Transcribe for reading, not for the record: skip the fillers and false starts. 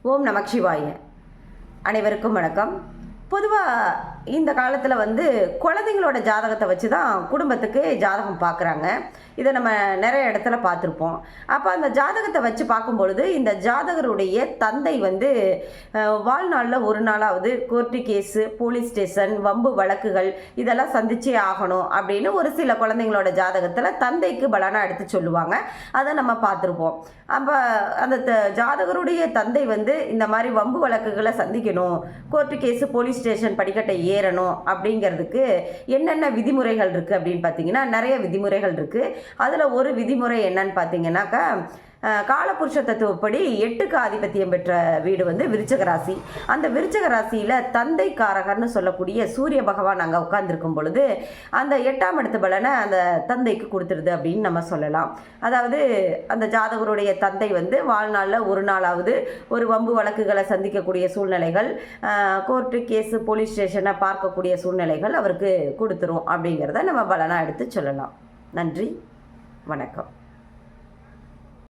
ஓம் நமச்சிவாய. அனைவருக்கும் வணக்கம். பொதுவாக இந்த காலத்தில் குழந்தைங்களோட ஜாதகத்தை வச்சு தான் குடும்பத்துக்கு ஜாதகம் பார்க்குறாங்க. இதை நம்ம நிறைய இடத்துல பார்த்துருப்போம். அப்போ அந்த ஜாதகத்தை வச்சு பார்க்கும்பொழுது இந்த ஜாதகருடைய தந்தை வாழ்நாளில் ஒரு நாளாவது கோர்ட்டு கேஸு, போலீஸ் ஸ்டேஷன், வம்பு வழக்குகள் இதெல்லாம் சந்திச்சே ஆகணும் அப்படின்னு ஒரு சில குழந்தைங்களோட ஜாதகத்தில் தந்தைக்கு பலனாக எடுத்து சொல்லுவாங்க. அதை நம்ம பார்த்துருப்போம். அப்போ அந்த ஜாதகருடைய தந்தை இந்த மாதிரி வம்பு வழக்குகளை சந்திக்கணும், கோர்ட்டு கேஸு, போலீஸ் ஸ்டேஷன் படிக்கட்டை ஏறணும் அப்படிங்கிறதுக்கு என்னென்ன விதிமுறைகள் இருக்குது அப்படின்னு பார்த்தீங்கன்னா நிறைய விதிமுறைகள் இருக்குது. அதில் ஒரு விதிமுறை என்னன்னு பார்த்தீங்கன்னாக்கா, காலபுருஷ தத்துவப்படி 8க்கு ஆதிபத்தியம் பெற்ற வீடு விருச்சிக ராசி. அந்த விருச்சிக ராசியில் தந்தை காரகர்னு சொல்லக்கூடிய சூரிய பகவான் அங்கே உட்கார்ந்துருக்கும் பொழுது அந்த 8ஆம் இடத்து பலனை அந்த தந்தைக்கு கொடுத்துருது அப்படின்னு நம்ம சொல்லலாம். அதாவது அந்த ஜாதகருடைய தந்தை வாழ்நாளில் ஒரு நாளாவது ஒரு வம்பு வழக்குகளை சந்திக்கக்கூடிய சூழ்நிலைகள், கோர்ட்டு கேஸு, போலீஸ் ஸ்டேஷனை பார்க்கக்கூடிய சூழ்நிலைகள் அவருக்கு கொடுத்துரும் அப்படிங்கிறத நம்ம பலனாக எடுத்து சொல்லலாம். நன்றி, வணக்கம்.